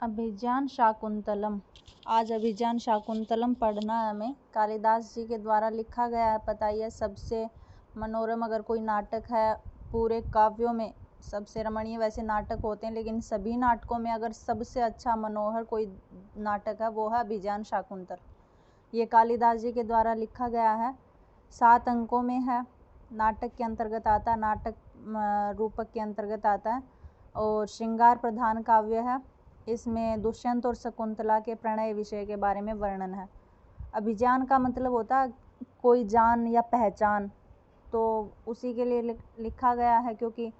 अभिज्ञान शाकुंतलम। आज अभिज्ञान शाकुंतलम पढ़ना है हमें। कालिदास जी के द्वारा लिखा गया है। पता ही है, सबसे मनोरम अगर कोई नाटक है पूरे काव्यों में, सबसे रमणीय वैसे नाटक होते हैं, लेकिन सभी नाटकों में अगर सबसे अच्छा मनोहर कोई नाटक है वो है अभिज्ञान शाकुंतल। ये कालिदास जी के द्वारा लिखा गया है। 7 अंकों में है। नाटक के अंतर्गत आता है, नाटक रूपक के अंतर्गत आता है और श्रृंगार प्रधान काव्य है। इसमें दुष्यंत और शकुंतला के प्रणय विषय के बारे में वर्णन है। अभिज्ञान का मतलब होता है कोई जान या पहचान, तो उसी के लिए लिखा गया है, क्योंकि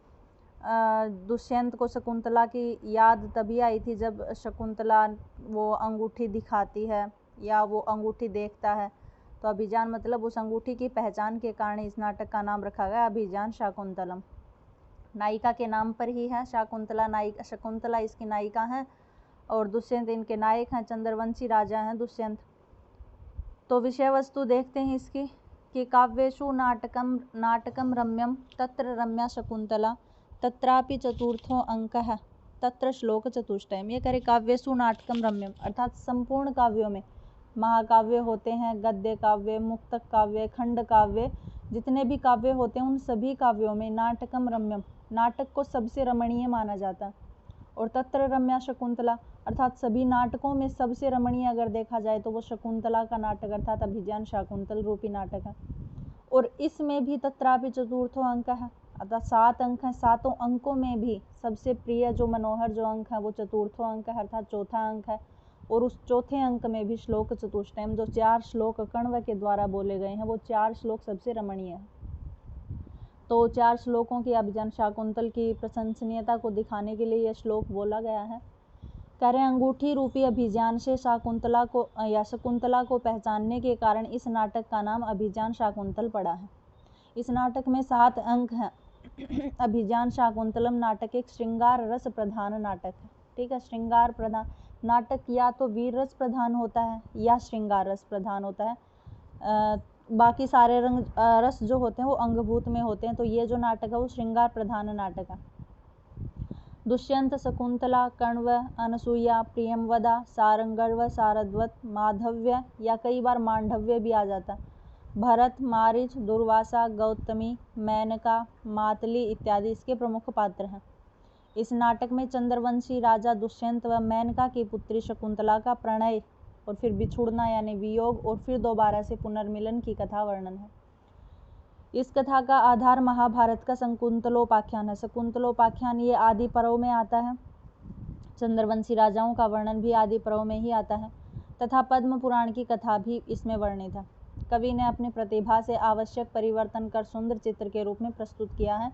दुष्यंत को शकुंतला की याद तभी आई थी जब शकुंतला वो अंगूठी दिखाती है या वो अंगूठी देखता है। तो अभिज्ञान मतलब उस अंगूठी की पहचान के कारण इस नाटक का नाम रखा गया अभिज्ञान शाकुंतलम। नायिका के नाम पर ही है शाकुंतला। नायिका शकुंतला इसकी नायिका है और दुष्यंत इनके नायक हैं। चंद्रवंशी राजा हैं दुष्यंत। तो विषय वस्तु देखते हैं इसकी कि काव्येषु नाटकम रम्यम तत्र रम्या शकुंतला तत्रापि चतुर्थो अंकः तत्र श्लोक चतुष्टयम। ये करे काव्येषु नाटकम रम्यम, अर्थात संपूर्ण काव्यों में, महाकाव्य होते हैं, गद्य काव्य, मुक्तक काव्य, खंड काव्य, जितने भी काव्य होते हैं उन सभी काव्यों में नाटकम रम्यम, नाटक को सबसे रमणीय माना जाता है। और तत्र रम्या शकुंतला, अर्थात सभी नाटकों में सबसे रमणीय अगर देखा जाए तो वो शकुंतला का नाटक अर्थात अभिज्ञान शाकुंतल रूपी नाटक है। और इसमें भी तत्रापि चतुर्थो अंक है, अर्थात 7 अंक हैं। 7 अंकों में भी सबसे प्रिय जो मनोहर जो अंक है वो चतुर्थो अंक है, अर्थात चौथा अंक है। और उस चौथे अंक में भी श्लोक चतुष्टयम, जो 4 श्लोक कण्व के द्वारा बोले गए हैं, वो 4 श्लोक सबसे रमणीय है। तो 4 श्लोकों की अभिज्ञान शाकुंतल की प्रशंसनीयता को दिखाने के लिए यह श्लोक बोला गया है। कह रहे अंगूठी रूपी अभिज्ञान से शाकुंतला को या शकुंतला को पहचानने के कारण इस नाटक का नाम अभिज्ञान शाकुंतल पड़ा है। इस नाटक में 7 अंक हैं। अभिज्ञान शाकुंतलम नाटक एक श्रृंगार रस प्रधान नाटक है। ठीक है, श्रृंगार प्रधान नाटक या तो वीर रस प्रधान होता है या श्रृंगार रस प्रधान होता है। बाकी सारे रस जो होते हैं वो अंगभूत में होते हैं। तो ये जो नाटक है वो श्रृंगार प्रधान नाटक है। दुष्यंत, शकुंतला, कण्व, अनसूया, प्रियमवदा, सारंगर्व, सारद्वत, माधव्य या कई बार मांडव्य भी आ जाता है, भरत, मारीच, दुर्वासा, गौतमी, मेनका, मातली इत्यादि इसके प्रमुख पात्र हैं। इस नाटक में चंद्रवंशी राजा दुष्यंत व मेनका की पुत्री शकुंतला का प्रणय और फिर बिछुड़ना यानी वियोग और फिर दोबारा से पुनर्मिलन की कथा वर्णन है। इस कथा का आधार महाभारत का शकुंतलोपाख्यान है। शकुंतलोपाख्यान ये आदि पर्व में आता है। चंद्रवंशी राजाओं का वर्णन भी आदि पर्व में ही आता है तथा पद्म पुराण की कथा भी इसमें वर्णित है। कवि ने अपनी प्रतिभा से आवश्यक परिवर्तन कर सुंदर चित्र के रूप में प्रस्तुत किया है।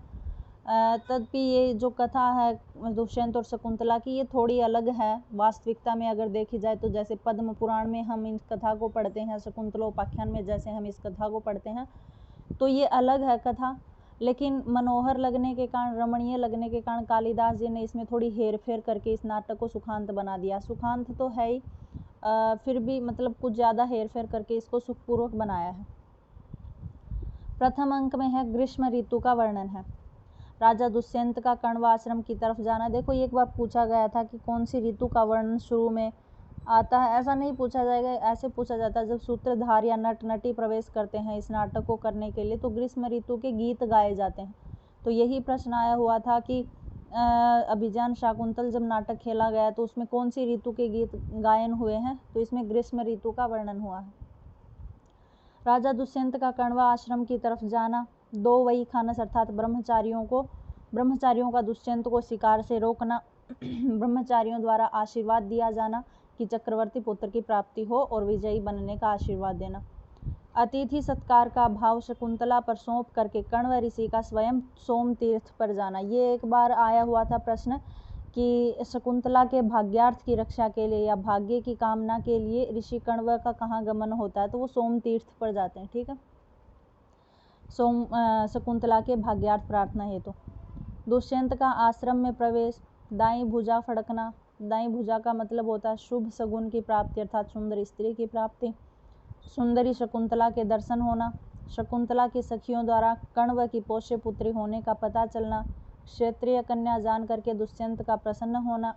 तदपि ये जो कथा है दुष्यंत और शकुंतला की, ये थोड़ी अलग है वास्तविकता में अगर देखी जाए तो। जैसे पद्म पुराण में हम इस कथा को पढ़ते हैं, शकुंतलोपाख्यान में जैसे हम इस कथा को पढ़ते हैं, तो ये अलग है कथा। लेकिन मनोहर लगने के कारण, रमणीय लगने के कारण कालिदास जी ने इसमें थोड़ी हेर फेर करके इस नाटक को सुखांत बना दिया। सुखांत तो है ही, फिर भी मतलब कुछ ज़्यादा हेर फेर करके इसको सुखपूर्वक बनाया है। प्रथम अंक में है ग्रीष्म ऋतु का वर्णन है। राजा दुष्यंत का कण्व आश्रम की तरफ जाना। देखो, एक बार पूछा गया था कि कौन सी ऋतु का वर्णन शुरू में आता है। ऐसा नहीं पूछा जाएगा, ऐसे पूछा जाता है जब सूत्रधार या नट नटी प्रवेश करते हैं इस नाटक को करने के लिए तो ग्रीष्म ऋतु के गीत गाए जाते हैं। तो यही प्रश्न आया हुआ था कि अभिज्ञान शाकुंतल जब नाटक खेला गया तो उसमें कौन सी ऋतु के गीत गायन हुए हैं, तो इसमें ग्रीष्म ऋतु का वर्णन हुआ है। राजा दुष्यंत का कण्व आश्रम की तरफ जाना। 2 वही खानस अर्थात ब्रह्मचारियों का दुष्यंत को शिकार से रोकना। ब्रह्मचारियों द्वारा आशीर्वाद दिया जाना कि चक्रवर्ती पुत्र की प्राप्ति हो और विजयी बनने का आशीर्वाद देना। अतिथि सत्कार का भाव शकुंतला पर सौंप करके कण्व ऋषि का स्वयं सोम तीर्थ पर जाना। ये एक बार आया हुआ था प्रश्न कि शकुंतला के भाग्यार्थ की रक्षा के लिए या भाग्य की कामना के लिए ऋषि कण्व का कहाँ गमन होता है, तो वो सोम तीर्थ पर जाते हैं। ठीक है, शकुंतला के भाग्यार्थ प्रार्थना हेतु। दुष्यंत का आश्रम में प्रवेश। दाईं भुजा फड़कना। दाईं भुजा का मतलब होता है शुभ सगुन की प्राप्ति अर्थात सुंदर स्त्री की प्राप्ति। सुंदरी शकुंतला के दर्शन होना। शकुंतला की सखियों द्वारा कण्व की पोष्य पुत्री होने का पता चलना। क्षेत्रीय कन्या जान करके दुष्यंत का प्रसन्न होना।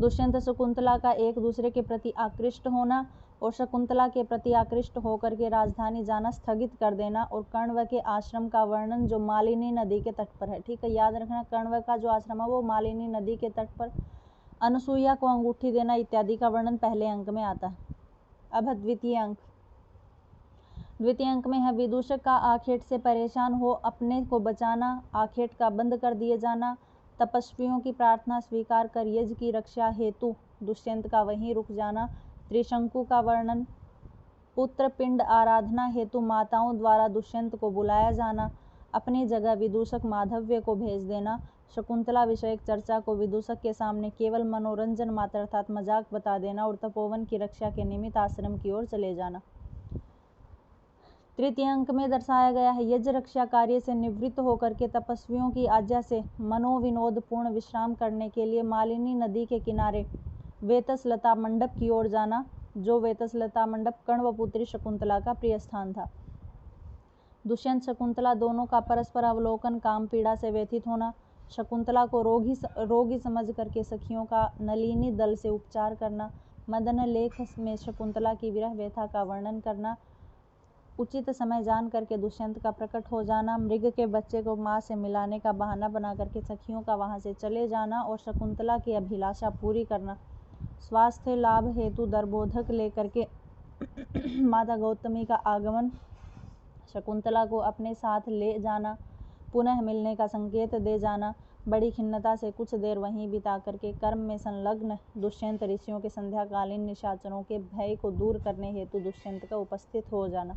दुष्यंत शकुंतला का एक दूसरे के प्रति आकृष्ट होना और शकुंतला के प्रति आकृष्ट होकर के राजधानी जाना स्थगित कर देना, और कण्व के आश्रम का वर्णन जो मालिनी नदी के तट पर है। ठीक है, याद रखना कण्व का जो आश्रम है वो मालिनी नदी के तट पर, अनसुईया को अंगूठी देना इत्यादि का वर्णन पहले अंक में आता है। अब है द्वितीय अंक। द्वितीय अंक में है विदूषक का आखेट से परेशान हो अपने को बचाना, आखेट का बंद कर दिए जाना, तपस्वियों की प्रार्थना स्वीकार कर यज्ञ की रक्षा हेतु दुष्यंत का वहीं रुक जाना, त्रिशंकु का वर्णन, पुत्र पिंड आराधना हेतु माताओं द्वारा दुष्यंत को बुलाया जाना, अपनी जगह विदूषक माधव्य को भेज देना, शकुंतला विषयक चर्चा को विदूषक के सामने केवल मनोरंजन मात्र अर्थात मजाक बता देना, और तपोवन की रक्षा के निमित्त आश्रम की ओर चले जाना। तृतीय अंक में दर्शाया गया है यज्ञ रक्षा कार्य से निवृत्त होकर के तपस्वियों की आज्ञा से मनोविनोद पूर्ण विश्राम करने के लिए मालिनी नदी के किनारे वेतसलता मंडप की ओर जाना, जो वेतसलता मंडप कण्वपुत्री शकुंतला का प्रिय स्थान था। दुष्यंत शकुंतला दोनों का परस्पर अवलोकन काम पीड़ा से व्यथित होना, शकुंतला को रोगी समझ करके सखियों का नलिनी दल से उपचार करना, मदन लेख में शकुंतला की विरह व्यथा का वर्णन करना, उचित समय जान करके दुष्यंत का प्रकट हो जाना, मृग के बच्चे को माँ से मिलाने का बहाना बना करके सखियों का वहां से चले जाना और शकुंतला की अभिलाषा पूरी करना, स्वास्थ्य लाभ हेतु दरबोधक लेकर के माता गौतमी का आगमन, शकुंतला को अपने साथ ले जाना, पुनः मिलने का संकेत दे जाना, बड़ी खिन्नता से कुछ देर वहीं बिता करके कर्म में संलग्न दुष्यंत ऋषियों के संध्याकालीन निशाचरों के भय को दूर करने हेतु दुष्यंत का उपस्थित हो जाना।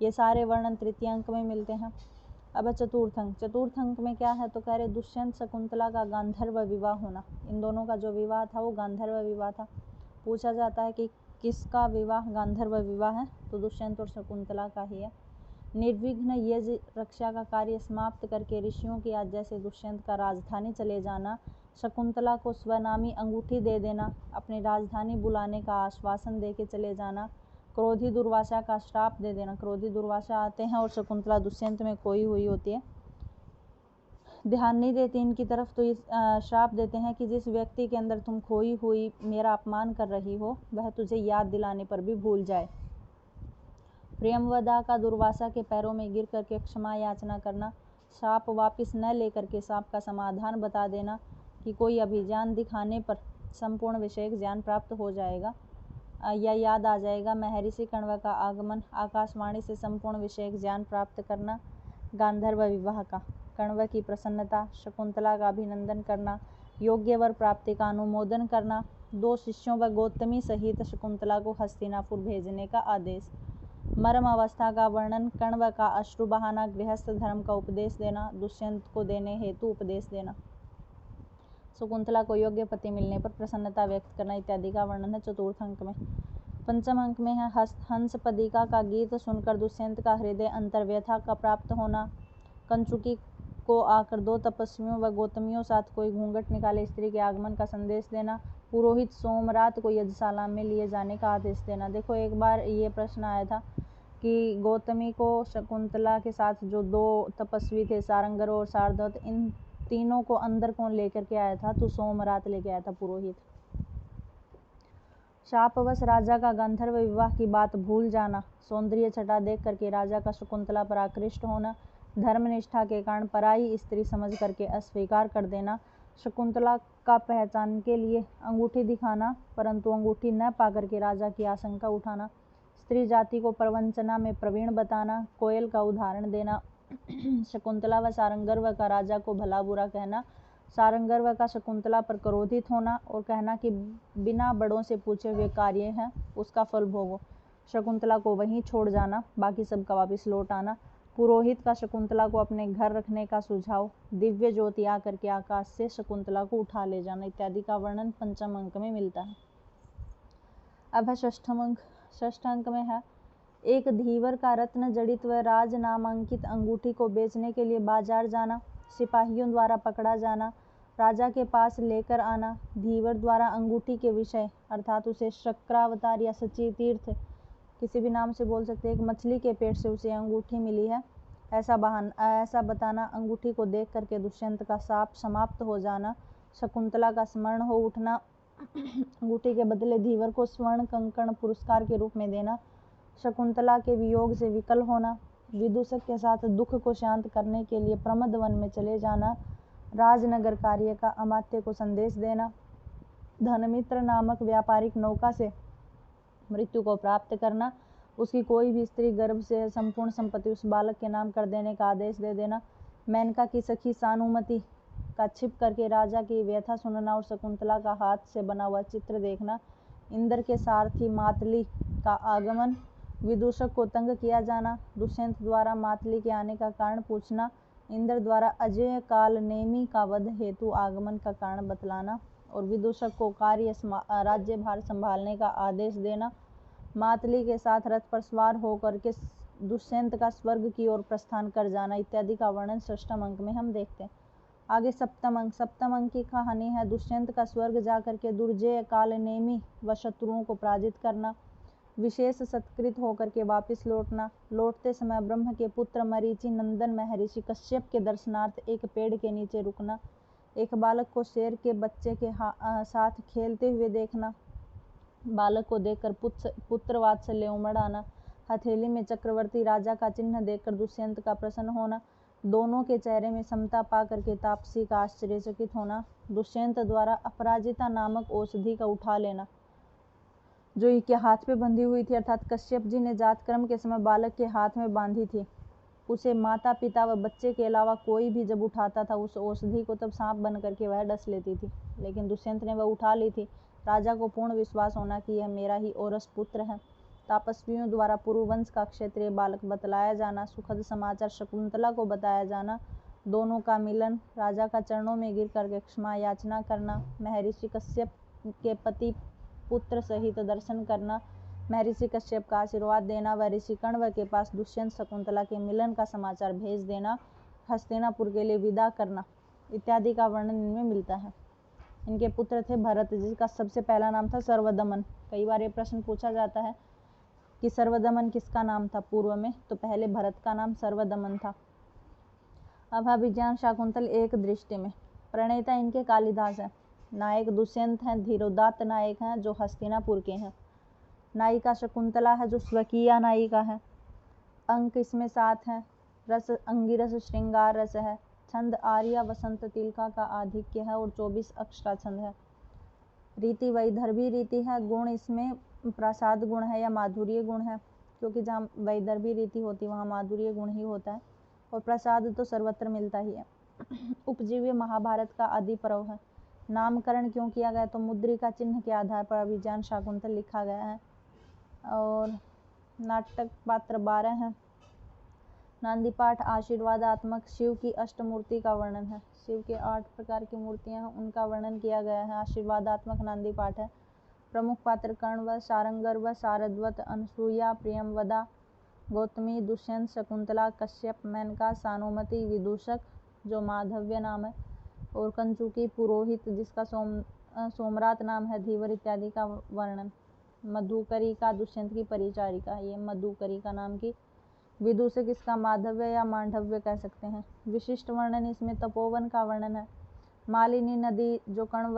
ये सारे वर्णन तृतीय अंक में मिलते हैं। अब चतुर्थ अंक। चतुर्थ अंक में क्या है तो कह रहे दुष्यंत शकुंतला का गांधर्व विवाह होना। इन दोनों का जो विवाह था वो गांधर्व विवाह था। पूछा जाता है कि किसका विवाह गांधर्व विवाह है, तो दुष्यंत और शकुंतला का ही है। निर्विघ्न यज्ञ रक्षा का कार्य समाप्त करके ऋषियों की आज्ञा से दुष्यंत का राजधानी चले जाना, शकुंतला को स्वनामी अंगूठी दे देना, अपनी राजधानी बुलाने का आश्वासन देके चले जाना, क्रोधी दुर्वासा का श्राप दे देना। क्रोधी दुर्वासा आते हैं और शकुंतला दुष्यंत में खोई हुई होती है, ध्यान नहीं देती इनकी तरफ, तो श्राप देते हैं कि जिस व्यक्ति के अंदर तुम खोई हुई मेरा अपमान कर रही हो वह तुझे याद दिलाने पर भी भूल जाए। प्रियमवदा का दुर्वासा के पैरों में गिर करके क्षमा याचना करना, श्राप वापिस न लेकर के श्राप का समाधान बता देना कि कोई अभिज्ञान दिखाने पर संपूर्ण विषयक ज्ञान प्राप्त हो जाएगा या याद आ जाएगा। महर्षि कण्व का आगमन, आकाशवाणी से संपूर्ण विषयक ज्ञान प्राप्त करना, गांधर्व विवाह का, कण्व की प्रसन्नता, शकुंतला का अभिनंदन करना, योग्य वर प्राप्ति का अनुमोदन करना, 2 शिष्यों व गौतमी सहित शकुंतला को हस्तिनापुर भेजने का आदेश, मर्म अवस्था का वर्णन, कण्व का अश्रु बहाना, गृहस्थ धर्म का उपदेश देना, दुष्यंत को देने हेतु उपदेश देना, शकुंतला को योग्य पति मिलने पर प्रसन्नता व्यक्त करना इत्यादि का वर्णन है चतुर्थ अंक में। पंचम अंक में है हंस पदिका का गीत सुनकर दुष्यंत का हृदय अंतर्व्यथा का प्राप्त होना, कंचुकी को आकर 2 तपस्वियों व गौतमियों साथ कोई घूंघट निकाले स्त्री के आगमन का संदेश देना, पुरोहित सोमरात को यज्ञशाला में लिए जाने का आदेश देना। देखो एक बार ये प्रश्न आया था कि गौतमी को शकुंतला के साथ जो 2 तपस्वी थे सारंगर और शार्दूल, इन तीनों को अंदर कौन लेकर के आया था, तो सोमरात लेके आया था पुरोहित। शापवश राजा का गांधर्व विवाह की बात भूल जाना, सौंदर्य छटा देख करके राजा का शकुंतला पर आकृष्ट होना, धर्मनिष्ठा के कारण पराई स्त्री समझ करके अस्वीकार कर देना, शकुंतला का पहचान के लिए अंगूठी दिखाना परंतु अंगूठी न पाकर के राजा की आशंका उठाना, स्त्री जाति को प्रवंचना में प्रवीण बताना, कोयल का उदाहरण देना, शकुंतला व सारंगर्व का राजा को भला बुरा कहना, सारंगर्व का शकुंतला पर क्रोधित होना और कहना कि बिना बड़ों से पूछे हुए कार्य है उसका फल भोगो, शकुंतला को वहीं छोड़ जाना, बाकी सबका वापस लौट आना, पुरोहित का शकुंतला को अपने घर रखने का सुझाव, दिव्य ज्योति आकर के आकाश से शकुंतला को उठा ले जाना इत्यादि का वर्णन पंचम अंक में मिलता है। अब है षष्ठम अंक। षष्ठ अंक में है एक धीवर का रत्न जड़ित व राज नामांकित अंगूठी को बेचने के लिए बाजार जाना, सिपाहियों द्वारा पकड़ा जाना, राजा के पास लेकर आना, धीवर द्वारा अंगूठी के विषय अर्थात उसे शक्रावतार या सची तीर्थ किसी भी नाम से बोल सकते हैं, एक मछली के पेट से उसे अंगूठी मिली है ऐसा बताना, अंगूठी को देख करके दुष्यंत का शाप समाप्त हो जाना, शकुंतला का स्मरण हो उठना, अंगूठी के बदले धीवर को स्वर्ण कंकण पुरस्कार के रूप में देना, शकुंतला के वियोग से विकल होना, विदूषक के साथ दुख को शांत करने के लिए प्रमद वन में चले जाना, राजनगर कार्य का अमात्य को संदेश देना, धनमित्र नामक व्यापारिक नौका से मृत्यु को प्राप्त करना, उसकी कोई भी स्त्री गर्भ से संपूर्ण संपत्ति उस बालक के नाम कर देने का आदेश दे देना, मेनका की सखी सानुमति का छिप करके राजा की व्यथा सुनना और शकुंतला का हाथ से बना हुआ चित्र देखना, इंद्र के सारथी मातली का आगमन, विदूषक को तंग किया जाना, दुष्यंत द्वारा मातली के आने का कारण पूछना, इंद्र द्वारा अजय काल नेमी का वध हेतु आगमन का कारण बतलाना और विदूषक को राज्यभार संभालने का आदेश देना, मातली के साथ रथ पर सवार होकर के दुष्यंत का स्वर्ग की ओर प्रस्थान कर जाना इत्यादि का वर्णन षष्ठम अंक में हम देखते हैं। आगे सप्तम अंक की कहानी है दुष्यंत का स्वर्ग जाकर के दुर्जय काल नेमी व शत्रुओं को पराजित करना, विशेष सत्कृत होकर के वापस लौटना, लौटते समय ब्रह्म के पुत्र मरीचि नंदन महर्षि कश्यप के दर्शनार्थ एक पेड़ के नीचे रुकना, एक बालक को शेर के बच्चे के साथ खेलते हुए देखना, बालक को देखकर पुत्र वात्सल्य उमड़ आना, हथेली में चक्रवर्ती राजा का चिन्ह देखकर दुष्यंत का प्रसन्न होना, दोनों के चेहरे में समता पा करके तापसी का आश्चर्यचकित होना, दुष्यंत द्वारा अपराजिता नामक औषधि का उठा लेना जो इनके हाथ पे बंधी हुई थी, अर्थात कश्यप जी ने जात कर्म के समय बालक के हाथ में बांधी थी, उसे माता पिता व बच्चे के अलावा कोई भी जब उठाता था उस औषधि को तब सांप बन करके वह डस लेती थी, लेकिन दुष्यंत ने वह उठा ली थी। राजा को पूर्ण विश्वास होना कि यह मेरा ही औरस पुत्र है। तापस्वियों द्वारा पुरुवंश का क्षेत्रीय बालक बतलाया जाना, सुखद समाचार शकुंतला को बताया जाना, दोनों का मिलन, राजा का चरणों में गिर करके क्षमा याचना करना, महर्षि कश्यप के पति पुत्र सहित दर्शन करना, महर्षि कश्यप का आशीर्वाद देना व ऋषि कण्व के पास दुष्यंत शकुंतला के मिलन का समाचार भेज देना, हस्तिनापुर के लिए विदा करना इत्यादि का वर्णन इनमें मिलता है। इनके पुत्र थे भरत, जिसका सबसे पहला नाम था सर्वदमन। कई बार ये प्रश्न पूछा जाता है कि सर्वदमन किसका नाम था पूर्व में, तो पहले भरत का नाम सर्वदमन था। अब अभिज्ञान शाकुंतल एक दृष्टि में। प्रणेता इनके कालिदास है, नायक दुष्यंत हैं, धीरोदात्त नायक हैं जो हस्तिनापुर के हैं, नायिका शकुंतला है जो स्वकीय नायिका है, अंक इसमें 7 हैं, रस अंगिरस श्रृंगार रस है, छंद आर्या वसंत तिलका का आधिक्य है और 24 अक्षराछंद है, रीति वैदर्भी रीति है, गुण इसमें प्रसाद गुण है या माधुर्य गुण है, क्योंकि जहाँ वैदर्भी रीति होती है वहाँ माधुर्य गुण ही होता है और प्रसाद तो सर्वत्र मिलता ही है। उपजीव्य महाभारत का आदि पर्व है। नामकरण क्यों किया गया, तो मुद्रिका चिन्ह के आधार पर अभिज्ञान शाकुंतल लिखा गया है। और नाटक पात्र 12 हैं। नांदी पाठ आशीर्वादात्मक, शिव की अष्टमूर्ति का वर्णन है, शिव के 8 प्रकार की मूर्तियां हैं उनका वर्णन किया गया है, आशीर्वादात्मक नांदी पाठ है। प्रमुख पात्र कर्ण व सारंगर व शारद्वत, अनसुईया, प्रियमवदा, गौतमी, दुष्यंत, शकुंतला, कश्यप, मेनका, सानुमति, विदूषक जो माधव्य नाम है, और कंचुकी, पुरोहित जिसका सोमरात नाम है, धीवर इत्यादि का वर्णन। मधुकरिका दुष्यंत की परिचारिका, ये मधुकरिका नाम की। विदूषक इसका माधव्य या मांडव्य कह सकते हैं। विशिष्ट वर्णन इसमें तपोवन का वर्णन है। मालिनी नदी जो कण्व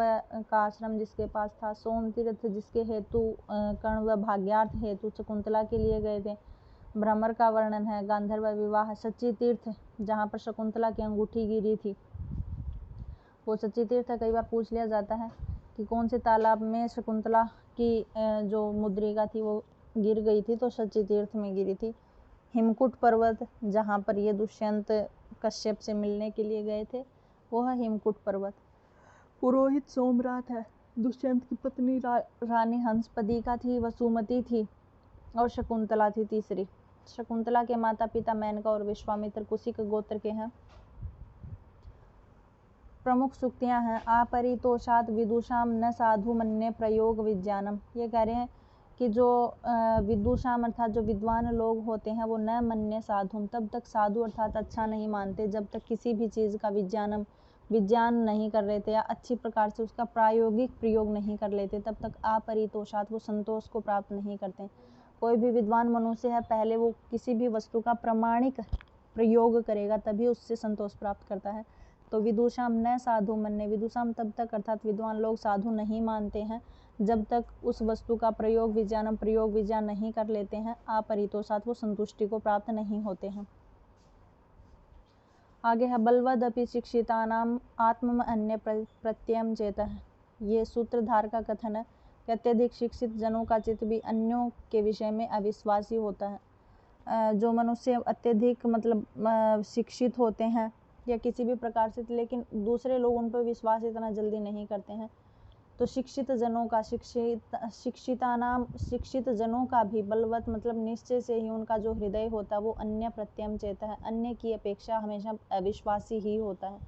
का आश्रम जिसके पास था, सोम तीर्थ जिसके हेतु कण्व भाग्यार्थ हेतु शकुंतला के लिए गए थे, भ्रमर का वर्णन है। गांधर्व विवाह, सच्ची तीर्थ जहाँ पर शकुंतला की अंगूठी गिरी थी वो सच्ची तीर्थ है। कई बार पूछ लिया जाता है कि कौन से तालाब में शकुंतला की जो मुद्रिका थी वो गिर गई थी, तो सच्ची तीर्थ में गिरी थी। हिमकुट पर्वत जहाँ पर ये दुष्यंत कश्यप से मिलने के लिए गए थे वो है हिमकुट पर्वत। पुरोहित सोमरात है, दुष्यंत की पत्नी रानी हंसपदी का थी, वसुमती थी और शकुंतला थी तीसरी। शकुंतला के माता पिता मेनका और विश्वामित्र कुशिक गोत्र के हैं। प्रमुख सूक्तियां हैं, आपरितोषात् विदुषाम न साधु मन्ये प्रयोग विज्ञानम। ये कह रहे हैं कि जो विदुषाम अर्थात जो विद्वान लोग होते हैं वो न मन्ये साधुम, तब तक साधु अर्थात अच्छा नहीं मानते जब तक किसी भी चीज़ का विज्ञान नहीं कर लेते या अच्छी प्रकार से उसका प्रायोगिक प्रयोग नहीं कर लेते, तब तक अपरितोषात् वो संतोष को प्राप्त नहीं करते। कोई भी विद्वान मनुष्य है पहले वो किसी भी वस्तु का प्रामाणिक प्रयोग करेगा तभी उससे संतोष प्राप्त करता है। तो विदुषाम न साधु मन्ये, विदुषाम तब तक अर्थात विद्वान लोग साधु नहीं मानते हैं जब तक उस वस्तु का प्रयोग विज्ञान नहीं कर लेते हैं, अपरितोषात् वो संतुष्टि को प्राप्त नहीं होते हैं। आगे है बलवदपि शिक्षितानाम आत्म अन्य प्रत्ययम चेतः। ये सूत्रधार का कथन है कि अत्यधिक शिक्षित जनों का चित्त भी अन्यों के विषय में अविश्वासी होता है। जो मनुष्य अत्यधिक मतलब शिक्षित होते हैं या किसी भी प्रकार से, लेकिन दूसरे लोग उन पर विश्वास इतना जल्दी नहीं करते हैं, तो शिक्षित जनों का भी बलवत मतलब निश्चय से ही उनका जो हृदय होता है वो अन्य प्रत्ययम चेता है, अन्य की अपेक्षा हमेशा अविश्वासी ही होता है।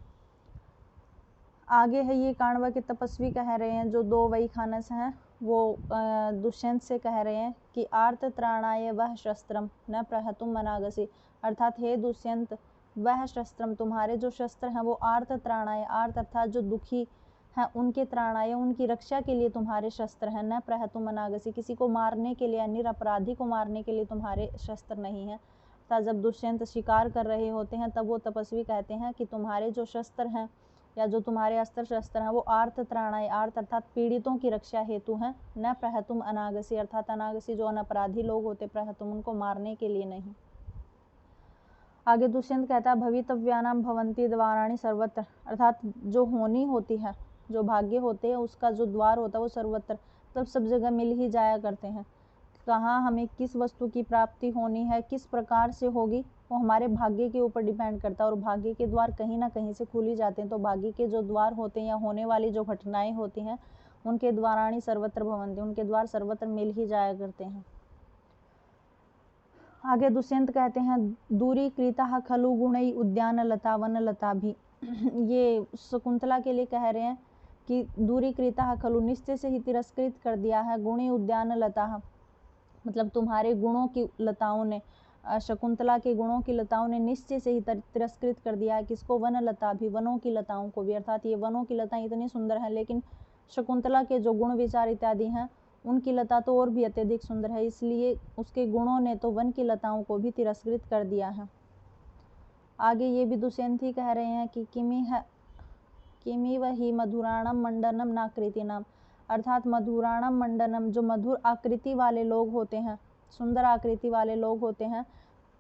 आगे है ये काण्व के तपस्वी कह रहे हैं, जो 2 वैखानस हैं, वो दुष्यंत से कह रहे हैं कि आर्त त्राणाय वह शस्त्रम न प्रहतुम मनागसी, अर्थात हे दुष्यंत वह शस्त्रम तुम्हारे जो शस्त्र हैं वो आर्त त्राणाय, आर्त अर्थात जो दुखी हैं उनके त्राणाय उनकी रक्षा के लिए तुम्हारे शस्त्र हैं, न प्रहतुम मनागसी किसी को मारने के लिए, निरपराधी को मारने के लिए तुम्हारे शस्त्र नहीं हैं। तथा जब दुष्यंत शिकार कर रहे होते हैं तब वो तपस्वी कहते हैं कि तुम्हारे जो शस्त्र हैं या जो तुम्हारे अस्त्र शस्त्र हैं वो आर्त त्राणाय, आर्त अर्थात पीड़ितों की रक्षा हेतु हैं, न प्रहतुम अनागसी अर्थात अनागसी जो अनपराधी लोग होते प्रहतुम उनको मारने के लिए नहीं। आगे दुष्यंत कहता है भवितव्यानाम भवन्ति द्वाराणि सर्वत्र, अर्थात जो होनी होती है, जो भाग्य होते हैं उसका जो द्वार होता है वो सर्वत्र तब सब जगह मिल ही जाया करते हैं। कहाँ हमें किस वस्तु की प्राप्ति होनी है, किस प्रकार से होगी, वो हमारे भाग्य के ऊपर डिपेंड करता है और भाग्य के द्वार कहीं ना कहीं से खुल ही जाते हैं। तो भाग्य के जो द्वार होते हैं या होने वाली जो घटनाएं होती हैं उनके द्वाराणि सर्वत्र भवन्ति, उनके द्वार सर्वत्र मिल ही जाया करते हैं। आगे दुष्यंत कहते हैं दूरी कृता खलु गुणई उद्यान लता वन लता भी। ये शकुंतला के लिए कह रहे हैं कि दूरी कृता खलु निश्चय से ही तिरस्कृत कर दिया है, गुणी उद्यान लता मतलब तुम्हारे गुणों की लताओं ने, शकुंतला के गुणों की लताओं ने निश्चय से ही तिरस्कृत कर दिया है। किसको? वन लता भी, वनों की लताओं को भी, अर्थात ये वनों की लताएं इतनी सुंदर हैं लेकिन शकुंतला के जो गुण विचार इत्यादि हैं उनकी लता तो और भी अत्यधिक सुंदर है, इसलिए उसके गुणों ने तो वन की लताओं को भी तिरस्कृत कर दिया है। आगे ये भी दुष्यंत ही कह रहे हैं कि किमी वही मधुराणम मंडनम नाकृति नाम, अर्थात मधुराणम मंडनम जो मधुर आकृति वाले लोग होते हैं, सुंदर आकृति वाले लोग होते हैं,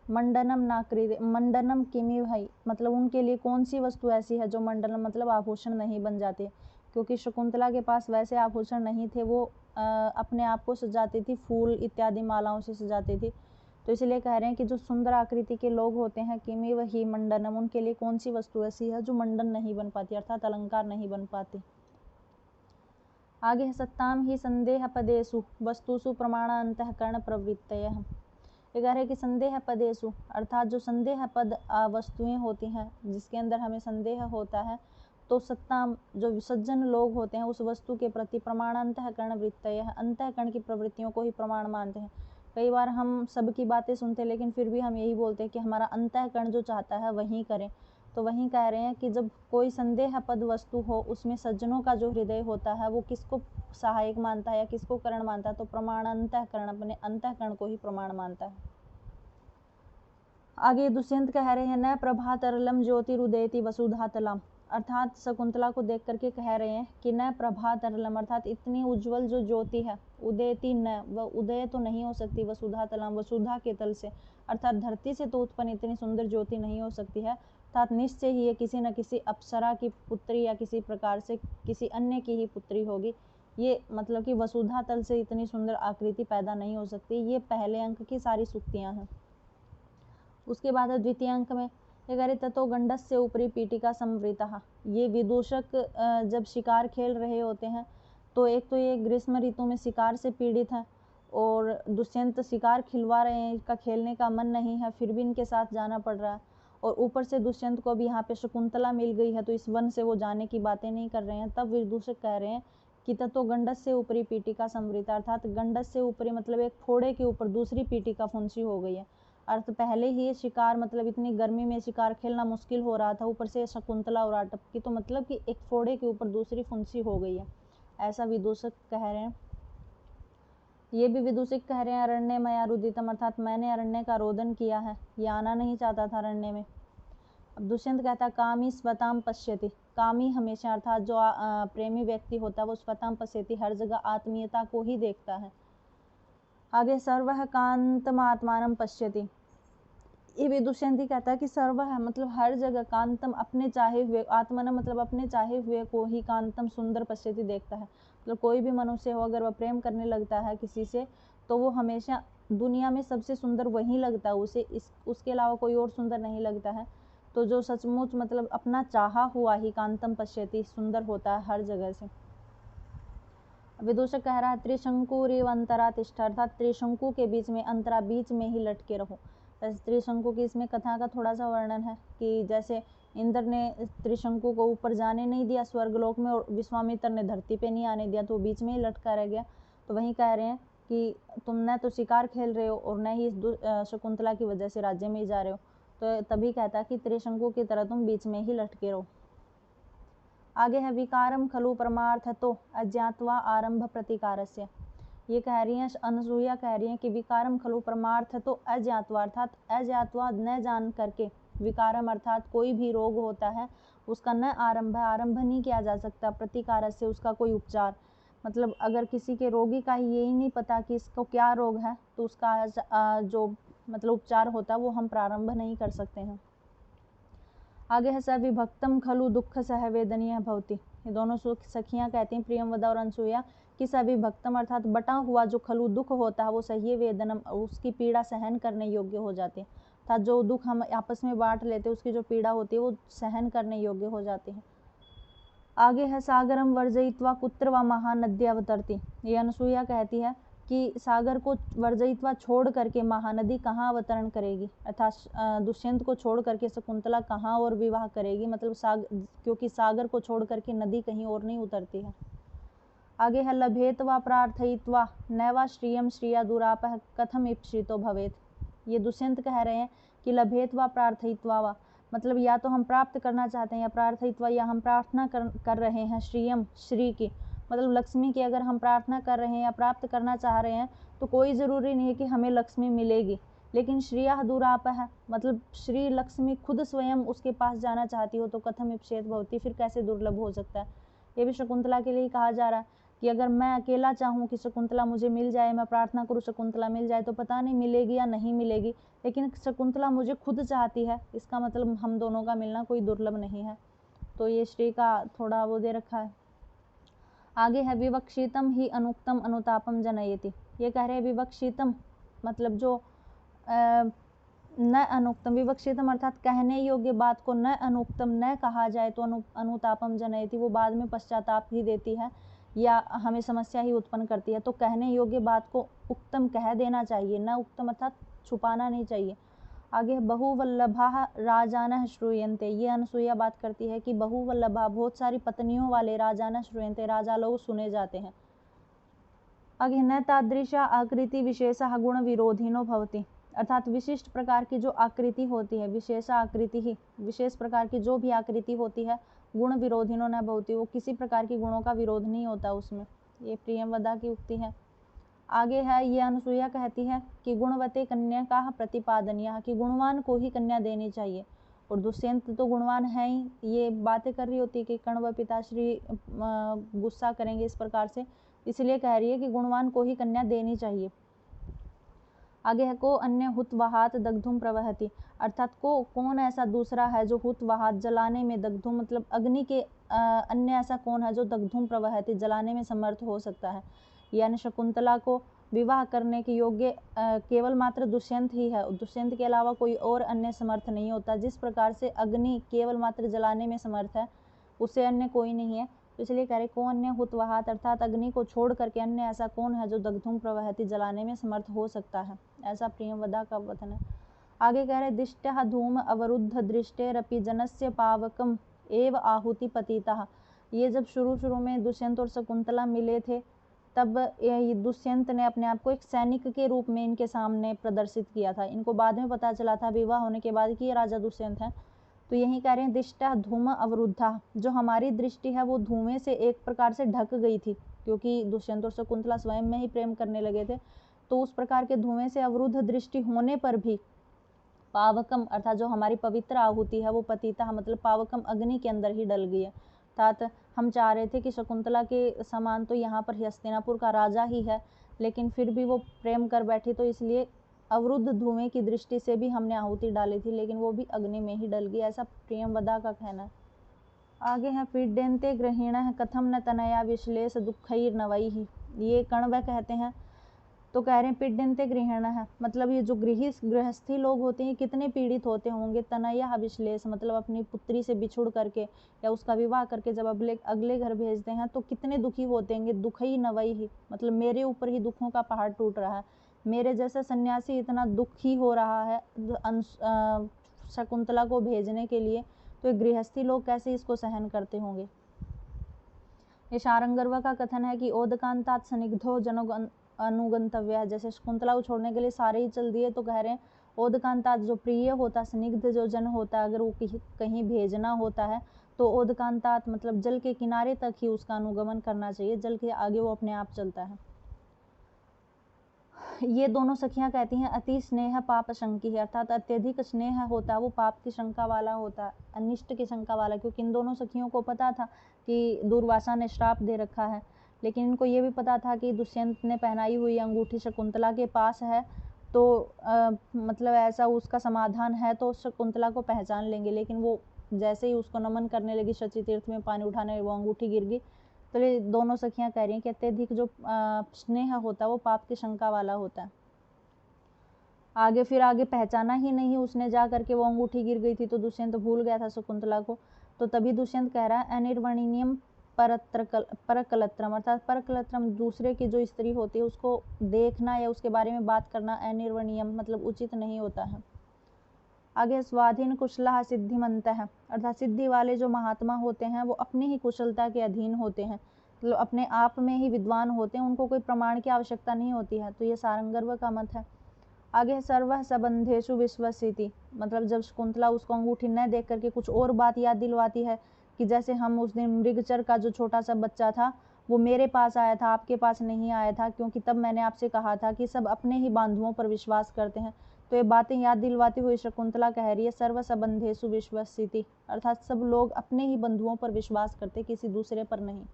मंडनम नाकृति, मंडनम किमी भाई मतलब उनके लिए कौन सी वस्तु ऐसी है जो मंडनम मतलब आभूषण नहीं बन जाते, क्योंकि शकुंतला के पास वैसे आभूषण नहीं थे, वो अपने आप को सजाती थी, फूल इत्यादि मालाओं से सजाती थी। तो इसलिए कह रहे हैं कि जो सुंदर आकृति के लोग होते हैं किमी वही मंडनम, उनके लिए कौन सी वस्तु ऐसी है जो मंडन नहीं बन पाती अर्थात अलंकार नहीं बन पाती। आगे है सत्ताम ही संदेह पदेषु वस्तुषु प्रमाण अंतःकरण प्रवृत्तयः। ये कह रहे हैं कि संदेह पदेषु अर्थात जो संदेह पद वस्तुएं होती हैं जिसके अंदर हमें संदेह होता है, तो सत्ताम जो सज्जन लोग होते हैं उस वस्तु के प्रति प्रमाण अंतःकरण वृत्तयः अंतःकरण की प्रवृत्तियों को ही प्रमाण मानते हैं। कई बार हम सबकी बातें सुनते हैं लेकिन फिर भी हम यही बोलते हैं कि हमारा अंतःकरण जो चाहता है वही करें। तो वहीं कह रहे हैं कि जब कोई संदेहपद वस्तु हो उसमें सज्जनों का जो हृदय होता है वो किसको सहायक मानता है या किसको करण मानता है, तो प्रमाण अंतःकरण अपने अंतःकरण को ही प्रमाण मानता है। आगे दुष्यंत कह रहे हैं न प्रभातरलम ज्योतिरुदयति वसुधातलम, अर्थात शकुंतला को देख करके कह रहे हैं कि न प्रभातरलम अर्थात इतनी उज्जवल जो ज्योति है, उदयति न वह उदय तो नहीं हो सकती, वसुधातलम वसुधा के तल से अर्थात धरती से तो उत्पन्न इतनी सुंदर ज्योति नहीं हो सकती है, अर्थात निश्चय ही ये किसी न किसी अप्सरा की पुत्री या किसी प्रकार से किसी अन्य की ही पुत्री होगी। ये मतलब कि वसुधा तल से इतनी सुंदर आकृति पैदा नहीं हो सकती। ये पहले अंक की सारी सूक्तियां हैं। उसके बाद है द्वितीय अंक में ये कह रहे ततो गंडस्य ऊपरी पीटिका संवृतः। ये विदूषक जब शिकार खेल रहे होते हैं तो एक तो ये ग्रीष्म ऋतु में शिकार से पीड़ित हैं और दुष्यंत शिकार खिलवा रहे हैं, इनका खेलने का मन नहीं है फिर भी इनके साथ जाना पड़ रहा है, और ऊपर से दुष्यंत को भी यहाँ पे शकुंतला मिल गई है तो इस वन से वो जाने की बातें नहीं कर रहे हैं। तब विदूषक कह रहे हैं कि ततो गंडस से ऊपरी पीटिका संवृता, अर्थात गंडस से ऊपरी मतलब एक फोड़े के ऊपर दूसरी पीटिका फुंसी हो गई है, अर्थ पहले ही शिकार मतलब इतनी गर्मी में शिकार खेलना मुश्किल हो रहा था, ऊपर से शकुंतला और आटप की, तो मतलब कि एक फोड़े के ऊपर दूसरी फुंसी हो गई है, ऐसा विदूषक कह रहे हैं। ये भी विदूषक कह रहे हैं अरण्य मया रुदितम, अर्थात मैंने अरण्य का रोदन किया है, ये आना नहीं चाहता था अरण्य में। अब दुष्यंत कहता है कामी स्वताम पश्यति, कामी हमेशा अर्थात जो प्रेमी व्यक्ति होता है वो स्वताम पश्यति, हर जगह आत्मीयता को ही देखता है। आगे सर्वः कांतम आत्मानम पश्यति, ये भी दुष्यंत ही कहता है कि सर्व है मतलब हर जगह, कांतम अपने चाहे हुए, आत्मना मतलब अपने चाहे हुए को ही, कांतम सुंदर पश्यति देखता है। मतलब कोई भी मनुष्य हो अगर वह प्रेम करने लगता है किसी से तो वो हमेशा दुनिया में सबसे सुंदर वही लगता है उसे, उसके अलावा कोई और सुंदर नहीं लगता है। तो जो सचमुच मतलब अपना चाहा हुआ ही कांतम पश्यति सुंदर होता है हर जगह से। विदूषक कह रहा है त्रिशंकुरेव अंतरा तिष्ठ, अर्थात त्रिशंकु के बीच में, अंतरा बीच में ही लटके रहो। त्रिशंकु की इसमें कथा का थोड़ा सा वर्णन है कि जैसे इंद्र ने त्रिशंकु को ऊपर जाने नहीं दिया स्वर्गलोक में और विश्वामित्र ने धरती पे नहीं आने दिया, तो बीच में ही लटका रह गया। तो वहीं कह रहे हैं कि तुम न तो शिकार खेल रहे हो और न ही शकुंतला की वजह से राज्य में ही जा रहे हो, तो तभी कहता है कि त्रिशंकु की तरह तुम बीच में ही लटके रहो। आगे है विकारम खलु परमार्थ तो अज्ञात्वा आरंभ प्रतिकारस्य, ये कह रही हैं अनसुईया कह रही हैं कि विकारम खलु परमार्थ तो अज्ञात्वा, अर्थात अज्ञात्वा न जान करके, विकारम अर्थात कोई भी रोग होता है उसका न आरंभ, आरंभ नहीं किया जा सकता, प्रतिकार से उसका कोई उपचार, मतलब अगर किसी के रोगी का यही नहीं पता कि इसको क्या रोग है तो उसका जो मतलब उपचार होता है वो हम प्रारंभ नहीं कर सकते हैं। आगे है सविभक्तम खलु दुख सहवेदनीय भवति, ये दोनों सखियां कहती हैं प्रियंवदा और अनसुईया कि सविभक्तम अर्थात बटा हुआ जो खलु दुख होता है वो सही वेदनम, उसकी पीड़ा सहन करने योग्य हो जाती है, अर्थात जो दुख हम आपस में बांट लेते हैं उसकी जो पीड़ा होती है वो सहन करने योग्य हो जाती है। आगे है सागरम वर्जयित्वा कुत्र व महानद्य अवतरती, ये अनसुईया कहती है कि सागर को वर्जयित्वा छोड़ करके महानदी कहाँ अवतरण करेगी, अर्थात दुष्यंत को छोड़ करके शकुंतला कहाँ और विवाह करेगी, मतलब क्योंकि सागर को छोड़ करके नदी कहीं और नहीं उतरती है। आगे है लभेत्वा प्रार्थयित्वा नैवा श्रियम श्रिया दुरापः कथम इप्सितो भवेत, ये दुष्यंत कह रहे हैं कि लभेत्वा प्रार्थयित्वा वा मतलब या तो हम प्राप्त करना चाहते हैं, या प्रार्थयित्वा या हम प्रार्थना कर रहे हैं श्रियम श्री की, मतलब लक्ष्मी की अगर हम प्रार्थना कर रहे हैं या प्राप्त करना चाह रहे हैं तो कोई ज़रूरी नहीं है कि हमें लक्ष्मी मिलेगी, लेकिन श्रिया दुराप है मतलब श्री लक्ष्मी खुद स्वयं उसके पास जाना चाहती हो तो कथम इप्सेत भवती, फिर कैसे दुर्लभ हो सकता है। ये भी शकुंतला के लिए कहा जा रहा है कि अगर मैं अकेला चाहूँ कि शकुंतला मुझे मिल जाए, मैं प्रार्थना करूँ शकुंतला मिल जाए, तो पता नहीं मिलेगी या नहीं मिलेगी, लेकिन शकुंतला मुझे खुद चाहती है, इसका मतलब हम दोनों का मिलना कोई दुर्लभ नहीं है। तो ये श्री का थोड़ा वो दे रखा है। आगे है विवक्षितम ही अनुक्तम अनुतापम जनयति, ये कह रहे हैं विवक्षितम मतलब जो न अनुक्तम, विवक्षितम अर्थात कहने योग्य बात को न अनुक्तम न कहा जाए तो अनुतापम जनयति, वो बाद में पश्चाताप ही देती है या हमें समस्या ही उत्पन्न करती है। तो कहने योग्य बात को उक्तम कह देना चाहिए, न उक्तम अर्थात छुपाना नहीं चाहिए। आगे बहुवल्लभा राजानः श्रूयन्ते, ये अनसुईया बात करती है कि बहुवल्लभा बहुत सारी पत्नियों वाले राजानः श्रूयन्ते, राजा लोग सुने जाते हैं। आगे न तादृशा आकृति विशेषः गुण विरोधिनो भवति, अर्थात विशिष्ट प्रकार की जो आकृति होती है, विशेषा आकृति ही विशेष प्रकार की जो भी आकृति होती है, गुण विरोधिनो न भवति, वो किसी प्रकार की गुणों का विरोध नहीं होता उसमें, ये प्रियंवदा की उक्ति है। आगे है ये अनसुईया कहती है कि गुणवते कन्या का प्रतिपादनीय, कि गुणवान को ही कन्या देनी चाहिए, और दुष्यंत तो गुणवान है ही, ये बातें कर रही होती कि कण्व पिताश्री गुस्सा करेंगे इस प्रकार से, इसलिए कह रही है कि गुणवान को ही कन्या देनी चाहिए। आगे है को अन्य हुतवाहात दग्धुम प्रवहति, अर्थात को कौन ऐसा दूसरा है जो हुतवाहात जलाने में, दग्धुम मतलब अग्नि के अन्य ऐसा कौन है जो दग्धुम प्रवहति जलाने में समर्थ हो सकता है, यानी शकुंतला को विवाह करने के योग्य केवल मात्र दुष्यंत ही है, दुष्यंत के अलावा कोई और अन्य समर्थ नहीं होता। जिस प्रकार से अग्नि केवल मात्र जलाने में समर्थ है उससे अन्य कोई नहीं है, तो इसलिए कह रहे कौन अन्य हुतवाहात, अर्थात अग्नि को छोड़ करके अन्य ऐसा कौन है जो दग्धुम प्रवहति जलाने में समर्थ हो सकता है, ऐसा प्रियंवदा का वचन है। आगे कह रहे दिष्टः धूम अवरुद्ध दृष्टेरपि जनस्य पावकम एव आहुति पतितः, ये जब शुरू में दुष्यंत और शकुंतला मिले थे तब दुष्यंत ने अपने आप को एक सैनिक के रूप में इनके सामने प्रदर्शित किया था, इनको बाद में पता चला था विवाह होने के बाद कि ये राजा दुष्यंत हैं। तो यही कह रहे हैं दिष्टा धूम अवरुद्धा, जो हमारी दृष्टि है वो धुएं से एक प्रकार से ढक गई थी, क्योंकि दुष्यंत और शकुंतला स्वयं में ही प्रेम करने लगे थे, तो उस प्रकार के धुएं से अवरुद्ध दृष्टि होने पर भी पावकम अर्थात जो हमारी पवित्र आहुति है वो पतिता मतलब पावकम अग्नि के अंदर ही डल गई है। अर्थात हम चाह रहे थे कि शकुंतला के समान तो यहाँ पर हस्तिनापुर का राजा ही है, लेकिन फिर भी वो प्रेम कर बैठी, तो इसलिए अवरुद्ध धुएं की दृष्टि से भी हमने आहुति डाली थी, लेकिन वो भी अग्नि में ही डल गई, ऐसा प्रियंवदा का कहना है। आगे है पीड्यन्ते गृहिणः कथम न तनया विश्लेष दुःखैर्नवैः। ये कण्व कहते हैं, तो कह रहे हैं पीड्यन्ते गृहिणः मतलब ये जो गृहस्थी लोग होते हैं कितने पीड़ित होते होंगे। तनया विश्लेष मतलब अपनी पुत्री से बिछुड़ करके या उसका विवाह करके जब अगले घर भेजते हैं तो कितने दुखी होते होंगे। दुखई नवैः मतलब मेरे ऊपर ही दुखों का पहाड़ टूट रहा है, मेरे जैसा सन्यासी इतना दुखी हो रहा है शकुंतला को भेजने के लिए, तो गृहस्थी लोग कैसे इसको सहन करते होंगे। ये शारंगर्व का कथन है कि ओदकांतात सनिग्धो जनो अनुगंतव्य है। जैसे शकुंतला को छोड़ने के लिए सारे ही चल दिए, तो कह रहे हैं ओदकांतात जो प्रिय होता, स्निग्ध जो जन होता है, अगर वो कहीं भेजना होता है तो ओदकांतात मतलब जल के किनारे तक ही उसका अनुगमन करना चाहिए, जल के आगे वो अपने आप चलता है। ये दोनों सखियां कहती हैं अति स्नेह पाप शंकी है, अर्थात अत्यधिक स्नेह होता है वो पाप की शंका वाला होता है, अनिष्ट की शंका वाला, क्योंकि इन दोनों सखियों को पता था कि दुर्वासा ने श्राप दे रखा है, लेकिन इनको ये भी पता था कि दुष्यंत ने पहनाई हुई अंगूठी शकुंतला के पास है, तो मतलब ऐसा उसका समाधान है तो शकुंतला को पहचान लेंगे। लेकिन वो जैसे ही उसको नमन करने लगी, शची तीर्थ में पानी उठाने वो अंगूठी गिर गई। तो ये दोनों सखियां कह रही हैं कि अत्यधिक जो स्नेह होता है वो पाप की शंका वाला होता है। आगे पहचाना ही नहीं उसने, जा करके वो अंगूठी गिर गई थी, तो दुष्यंत भूल गया था शकुंतला को। तो तभी दुष्यंत कह रहा है अनिर्वणनीयम परकलत्रम अर्थात परकलत्रम दूसरे की जो स्त्री होती है उसको देखना या उसके बारे में बात करना अनिर्वणनीयम मतलब उचित नहीं होता है। आगे स्वाधीन कुशला सिद्धिमंत है अर्थात सिद्धि वाले जो महात्मा होते हैं वो अपनी ही कुशलता के अधीन होते हैं, मतलब अपने आप में ही विद्वान होते हैं, उनको कोई प्रमाण की आवश्यकता नहीं होती है। तो ये सारंगर्व का मत है। आगे सर्व संबंधेषु विश्वसिति मतलब जब शकुंतला उसको अंगूठी न देख करके कुछ और बात याद दिलवाती है कि जैसे हम उस दिन मृगचर का जो छोटा सा बच्चा था वो मेरे पास आया था, आपके पास नहीं आया था, क्योंकि तब मैंने आपसे कहा था कि सब अपने ही बांधुओं पर विश्वास करते हैं। तो ये बातें याद दिलवाती हुई शकुंतला कह रही है सर्व संबंधेषु विश्वसिति अर्थात सब लोग अपने ही बंधुओं पर विश्वास करते, किसी दूसरे पर नहीं।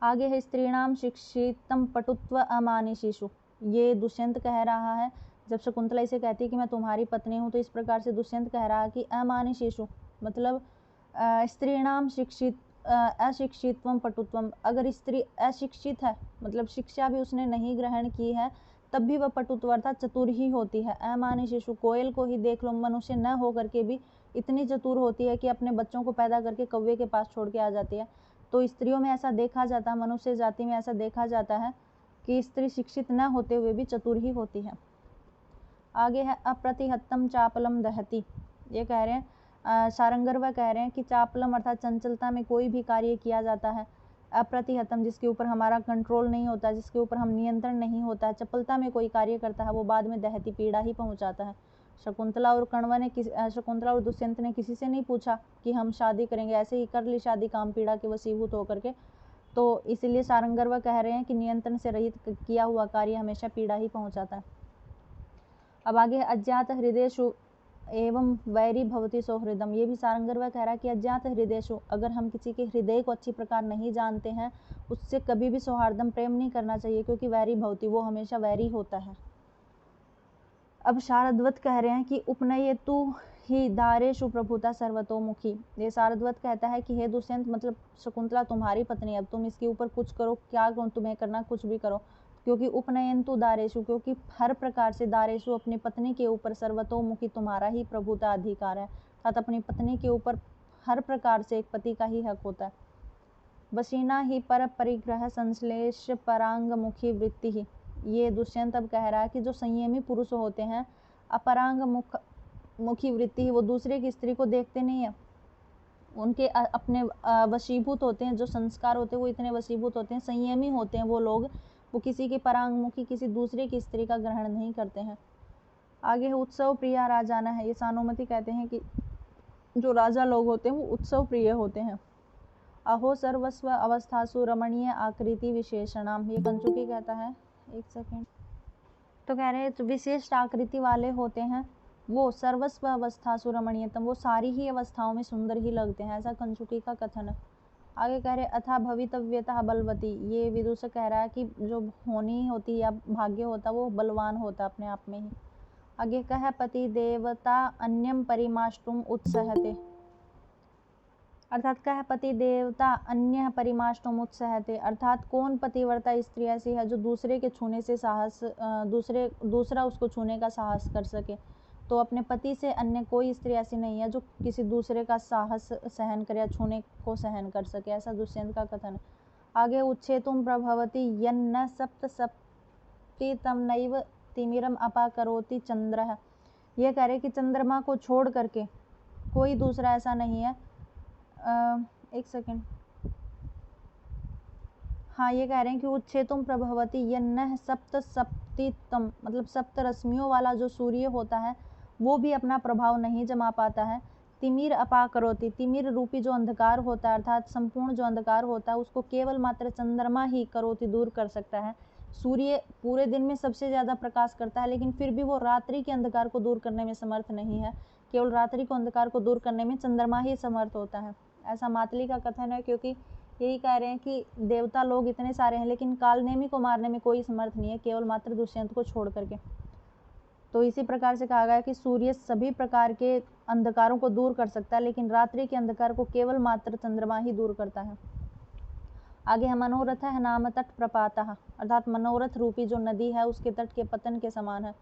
आगे है स्त्रीणाम शिक्षितम पटुत्व अमानिशिषु। ये दुष्यंत कह रहा है, जब शकुंतला इसे कहती है कि मैं तुम्हारी पत्नी हूँ, तो इस प्रकार से दुष्यंत कह रहा है कि अमानिशिषु मतलब स्त्रीणाम अशिक्षित्वम पटुत्वम, अगर स्त्री अशिक्षित है मतलब शिक्षा भी उसने नहीं ग्रहण की है तब भी वह पटुत्व अर्थात चतुर ही होती है। अमानिशिषु कोयल को ही देख लो, मनुष्य न होकर के भी इतनी चतुर होती है कि अपने बच्चों को पैदा करके कौवे के पास छोड़ के आ जाती है। तो स्त्रियों में ऐसा देखा जाता है, मनुष्य जाति में ऐसा देखा जाता है कि स्त्री शिक्षित न होते हुए भी चतुर ही होती है। आगे है अप्रतिहत्तम चापलम दहती। ये कह रहे हैं सारंगर्व कह रहे हैं कि चापलम अर्थात चंचलता में कोई भी कार्य किया जाता है, अप्रतिहतम जिसके ऊपर हमारा कंट्रोल नहीं होता, जिसके ऊपर हम नियंत्रण नहीं होता है, चपलता में कोई कार्य करता है वो बाद में दहती पीड़ा ही पहुंचाता है। शकुंतला और दुष्यंत ने किसी से नहीं पूछा कि हम शादी करेंगे, ऐसे ही कर ली शादी काम पीड़ा के वशीभूत होकर के। तो इसलिए सारंगर्व कह रहे हैं कि नियंत्रण से रहित किया हुआ कार्य हमेशा पीड़ा ही पहुंचाता है। अब आगे है अज्ञात हृदयेषु एवं वैरी भवति सौहृदम। ये भी सारंगर्व कह रहा है कि अज्ञात हृदयेषु अगर हम किसी के हृदय को अच्छी प्रकार नहीं जानते हैं उससे कभी भी सौहार्दम प्रेम नहीं करना चाहिए, क्योंकि वैरी भवति वो हमेशा वैरी होता है। अब शारद्वत कह रहे हैं कि उपनयेतु ही दारेषु प्रभुता सर्वतोमुखी। ये शारद्वत कहता है कि हे दुष्यंत मतलब शकुंतला तुम्हारी पत्नी, अब तुम इसके ऊपर कुछ करो, क्या तुम्हें करना कुछ भी करो, क्योंकि उपनयंतु दारेषु क्योंकि हर प्रकार से दारेषु अपनी पत्नी के ऊपर सर्वतोमुखी तुम्हारा ही प्रभुता अधिकार है, अर्थात अपनी पत्नी के ऊपर हर प्रकार से एक पति का ही हक होता है। वशीना ही पर परिग्रह संश्लेष परांग मुखी वृत्ति ही। ये दुष्यंत अब कह रहा है कि जो संयमी पुरुष होते हैं अपरांग मुखी वृत्ति ही, वो दूसरे की स्त्री को देखते नहीं है, उनके अपने वशीभूत होते हैं, जो संस्कार होते हैं वो इतने वशीभूत होते हैं, संयमी होते हैं वो लोग, वो किसी की परांगमुखी किसी दूसरे की स्त्री का ग्रहण नहीं करते हैं। आगे है उत्सव प्रिया राजाना है। ये सानुमति कहते हैं कि जो राजा लोग होते हैं वो उत्सव प्रिय होते हैं। अहो सर्वस्व अवस्थासु रमणीय आकृति विशेषणाम। ये कंचुकी कहता है, एक सेकेंड, तो कह रहे हैं विशिष्ट आकृति वाले होते हैं वो सर्वस्व अवस्था सुरमणीयतम, वो सारी ही अवस्थाओं में सुंदर ही लगते हैं, ऐसा कंचुकी का कथन है। आगे कह रहे अथा भवितव्यता बलवती, ये विदुषक कह रहा है कि जो होनी होती या भाग्य होता वो बलवान होता अपने आप में ही। आगे कह पति देवता अन्यम परिमाष्टुम उत्सहते, अर्थात कह पति देवता अन्य परिमाष्टुम उत्सहते, अर्थात कौन पतिव्रता स्त्री ऐसी है जो दूसरे के छूने से साहस दूसरा उसको छूने का साहस कर सके। तो अपने पति से अन्य कोई स्त्री ऐसी नहीं है जो किसी दूसरे का साहस सहन करे या छूने को सहन कर सके, ऐसा दुष्यंत का कथन है। आगे उच्छेतुम प्रभवती यन्न सप्त सप्ति तम नैव तिमिरम अपाकरोति चंद्रः, ये कह रहे कि चंद्रमा को छोड़ करके कोई दूसरा ऐसा नहीं है। एक सेकेंड, हाँ ये कह रहे हैं कि उच्छेतुम प्रभवती यन्न सप्त सप्तितम, मतलब सप्त रश्मियों वाला जो सूर्य होता है वो भी अपना प्रभाव नहीं जमा पाता है। तिमिर अपाकरोति, तिमिर रूपी जो अंधकार होता है अर्थात संपूर्ण जो अंधकार होता है उसको केवल मात्र चंद्रमा ही करोति दूर कर सकता है। सूर्य पूरे दिन में सबसे ज़्यादा प्रकाश करता है लेकिन फिर भी वो रात्रि के अंधकार को दूर करने में समर्थ नहीं है, केवल रात्रि को अंधकार को दूर करने में चंद्रमा ही समर्थ होता है, ऐसा मातली का कथन है। क्योंकि यही कह रहे हैं कि देवता लोग इतने सारे हैं लेकिन कालनेमी को मारने में कोई समर्थ नहीं है, केवल मात्र दुष्यंत को छोड़ करके। तो इसी प्रकार से कहा गया कि सूर्य सभी प्रकार के अंधकारों को दूर कर सकता है लेकिन रात्रि के अंधकार को केवल मात्र चंद्रमा ही दूर करता है। आगे है मनोरथ है नाम तट प्रपातः, अर्थात मनोरथ रूपी जो नदी है उसके तट के पतन के समान है।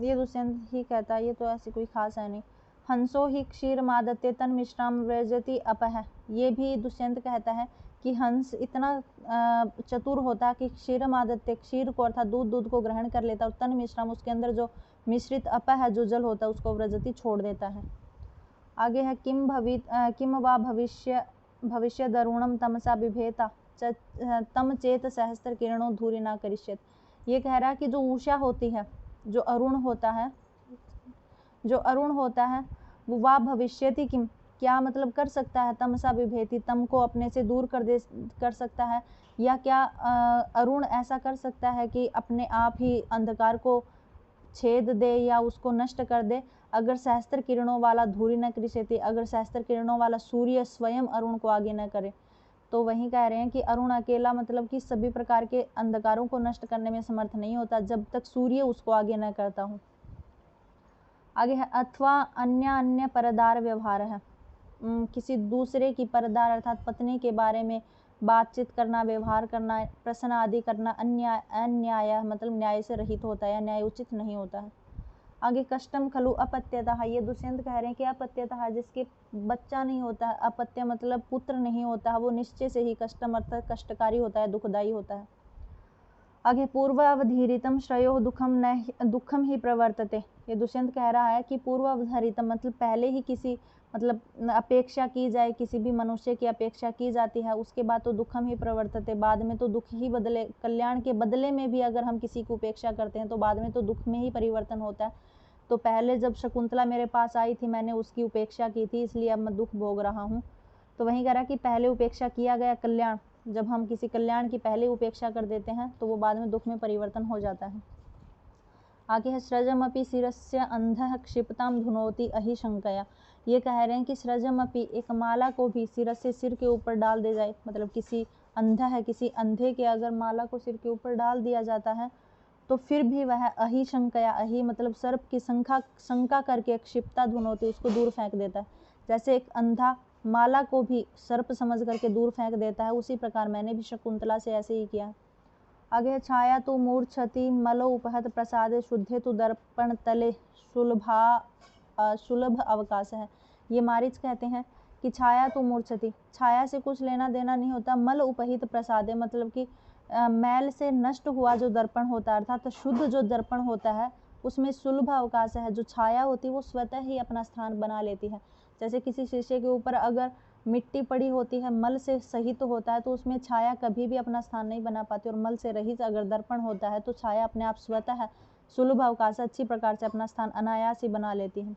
ये दुष्यंत ही कहता है, ये तो ऐसी कोई खास है नहीं। हंसो ही क्षीर मादत्य तन मिश्राम व्रजति अपह, ये भी दुष्यंत कहता है कि हंस इतना चतुर होता है कि क्षीर मादत्य, क्षीर को अर्थात दूध को ग्रहण कर लेता है और तन मिश्राम उसके अंदर जो मिश्रित अपह है जो जल होता है उसको व्रजति छोड़ देता है। आगे है किम वा भविष्य दरुणम तमसा बिभेता तम चेत सहस्त्र किरणों धूरी ना करिष्यत, ये कह रहा है कि जो उषा होती है, जो अरुण होता है वो वा भविष्यति किम, क्या मतलब कर सकता है, तमसा विभेति, तम को अपने से दूर कर सकता है, या क्या अरुण ऐसा कर सकता है कि अपने आप ही अंधकार को छेद दे या उसको नष्ट कर दे। अगर सहस्त्र किरणों वाला धूरी न कृष्यति, अगर सहस्त्र किरणों वाला सूर्य स्वयं अरुण को आगे न करे, तो वहीं कह रहे हैं कि अरुण अकेला मतलब कि सभी प्रकार के अंधकारों को नष्ट करने में समर्थ नहीं होता जब तक सूर्य उसको आगे न करता हो। आगे है अथवा अन्य परदार व्यवहार है, किसी दूसरे की परदार अर्थात पत्नी के बारे में बातचीत करना, व्यवहार करना, प्रश्न आदि करना अन्याय मतलब न्याय से रहित होता है या न्याय उचित नहीं होता है। आगे कष्टम खलु अपत्यतः, ये दुष्यंत कह रहे हैं कि अपत्यतः जिसके बच्चा नहीं होता है, अपत्य मतलब पुत्र नहीं होता है, वो निश्चय से ही कष्टम अर्थात कष्टकारी होता है, दुखदायी होता है। आगे पूर्वावधीरितम श्रेयो दुखम ही प्रवर्तते, ये दुष्यंत कह रहा है कि पूर्वावधारितम मतलब पहले ही किसी मतलब अपेक्षा की जाए, किसी भी मनुष्य की अपेक्षा की जाती है उसके बाद तो दुखम ही प्रवर्तते, बाद में तो दुख ही बदले, कल्याण के बदले में भी अगर हम किसी की उपेक्षा करते हैं तो बाद में तो दुख में ही परिवर्तन होता है। तो पहले जब शकुंतला मेरे पास आई थी मैंने उसकी उपेक्षा की थी इसलिए अब मैं दुख भोग रहा हूँ। तो वहीं कह रहा कि पहले उपेक्षा किया गया कल्याण, जब हम किसी कल्याण की पहले उपेक्षा कर देते हैं तो वो बाद में दुख में परिवर्तन हो जाता है। आगे है सृजमपि शिरस्य अंधः क्षिप्ताम धुनोति अहिशंकया, ये कह रहे हैं कि सृजमपि एक माला को भी सिर से सिर के ऊपर डाल दे जाए, मतलब किसी अंधा है किसी अंधे के अगर माला को सिर के ऊपर डाल दिया जाता है तो फिर भी वह अहिशंकया, अहि मतलब सर्प की शंका करके क्षिप्ता धुनोति उसको दूर फेंक देता है। जैसे एक अंधा माला को भी सर्प समझ करके दूर फेंक देता है उसी प्रकार मैंने भी शकुंतला से ऐसे ही किया। आगे छाया तो मूर्छति मलो उपहत प्रसाद शुद्धे तो दर्पण तले सुलभ अवकाश है, ये मारीच कहते हैं कि छाया तो मूर्छति, छाया से कुछ लेना देना नहीं होता, मल उपहित प्रसादे मतलब कि मैल से नष्ट हुआ जो दर्पण होता है अर्थात शुद्ध जो दर्पण होता है उसमें सुलभ अवकाश है, जो छाया होती है वो स्वतः ही अपना स्थान बना लेती है। जैसे किसी शीशे के ऊपर अगर मिट्टी पड़ी होती है, मल से सहित होता है तो उसमें छाया कभी भी अपना स्थान नहीं बना पाती, और मल से रहित अगर दर्पण होता है तो छाया अपने आप स्वतः सुलभ अवकाश अच्छी प्रकार से अपना स्थान अनायास ही बना लेती है।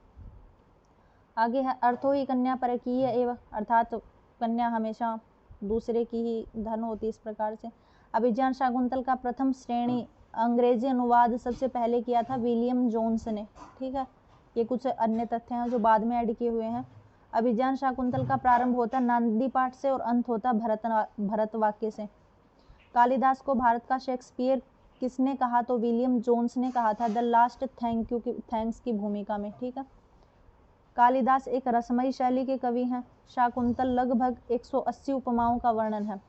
आगे है अर्थो ही कन्या परकीय एवं, अर्थात कन्या हमेशा दूसरे की ही धन होती है। इस प्रकार से अभिज्ञान शाकुंतल का प्रथम श्रेणी अंग्रेजी अनुवाद सबसे पहले किया था विलियम जोन्स ने। ठीक है, ये कुछ अन्य तथ्य हैं जो बाद में ऐड किए हुए हैं। अभिज्ञान शाकुंतल का प्रारंभ होता नांदी पाठ से और अंत होता भरत वाक्य से। कालिदास को भारत का शेक्सपियर किसने कहा? तो विलियम जोन्स ने कहा था द लास्ट थैंक्स की भूमिका में। ठीक है, कालिदास एक रसमयी शैली के कवि हैं। शाकुंतल लगभग 180 उपमाओं का वर्णन है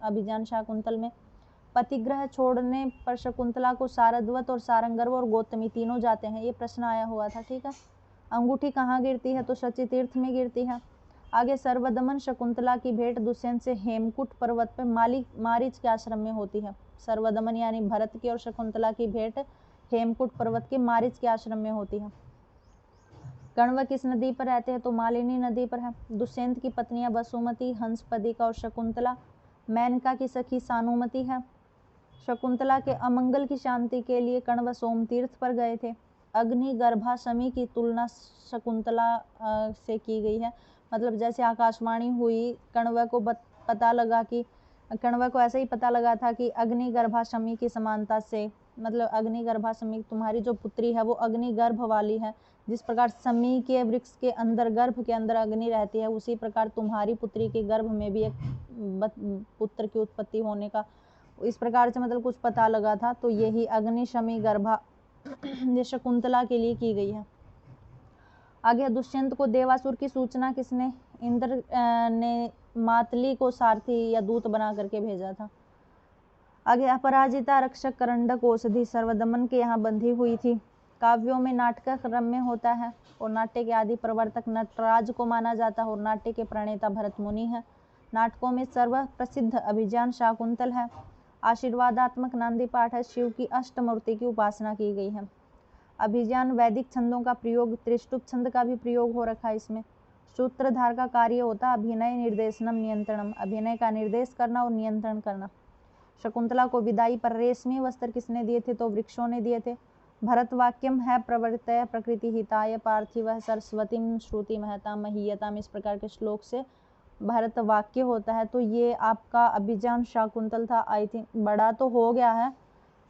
अभिज्ञान शाकुंतल में। पतिग्रह छोड़ने पर शकुंतला को सारद्वत और सारंगर्व और गौतमी तीनों जाते हैं, ये प्रश्न आया हुआ था। ठीक है, अंगूठी कहाँ गिरती है? तो शची तीर्थ में गिरती है। आगे सर्वदमन शकुंतला की भेंट दुष्यंत से हेमकूट पर्वत पर मारीच के आश्रम में होती है। सर्वदमन यानी भरत की और शकुंतला की भेंट हेमकूट पर्वत के मारीच के आश्रम में होती है। कण्व किस नदी पर रहते हैं? तो मालिनी नदी पर है। दुष्यंत की पत्नियां वसुमती, हंसपदिका और शकुंतला मेनका की सखी सानुमति है। शकुंतला के अमंगल की शांति के लिए कण्व सोम तीर्थ पर गए थे। अग्नि गर्भा शमी की तुलना शकुंतला से की गई है। मतलब जैसे आकाशवाणी हुई, कण्व को ऐसे ही पता लगा था कि अग्नि गर्भा शमी की समानता से, मतलब अग्नि गर्भा शमी तुम्हारी जो पुत्री है वो अग्नि गर्भ वाली है। जिस प्रकार शमी के वृक्ष के अंदर, गर्भ के अंदर अग्नि रहती है, उसी प्रकार तुम्हारी पुत्री के गर्भ में भी एक पुत्र की उत्पत्ति होने का इस प्रकार से मतलब कुछ पता लगा था। तो यही अग्नि शमी गर्भा ये शकुंतला के लिए की गई है। आगे दुष्यंत को देवासुर की सूचना किसने? इंद्र ने मातली को सारथी या दूत बना करके भेजा था। आगे अपराजिता रक्षक करंडक औषधि सर्वदमन के यहाँ बंधी हुई थी। काव्यों में नाटक रम्य होता है और नाट्य के आदि प्रवर्तक नटराज को माना जाता है और नाट्य के प्रणेता भरत मुनि है। नाटकों में सर्वप्रसिद्ध अभिज्ञान शाकुंतल है। आशीर्वादात्मक नांदी पाठ है। शिव की अष्टमूर्ति की उपासना की गई है। अभिज्ञान वैदिक छंदों का प्रयोग, त्रिष्टुप छंद का भी प्रयोग हो रखा है इसमें। सूत्रधार का कार्य होता अभिनय निर्देशनम नियंत्रणम, अभिनय का निर्देश करना और नियंत्रण करना। शकुंतला को विदाई पर रेशमी वस्त्र किसने दिए थे? तो वृक्षों ने दिए थे। भरत वाक्यम है प्रवर्तय प्रकृति हिताय पार्थिव सरस्वतीम श्रुति महता महीयताम, इस प्रकार के श्लोक से भरत वाक्य होता है। तो ये आपका अभिज्ञान शाकुंतल था। आई थिंक बड़ा तो हो गया है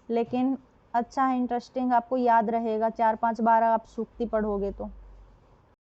लेकिन अच्छा है, इंटरेस्टिंग, आपको याद रहेगा। 4-5 बार आप सूक्ति पढ़ोगे तो।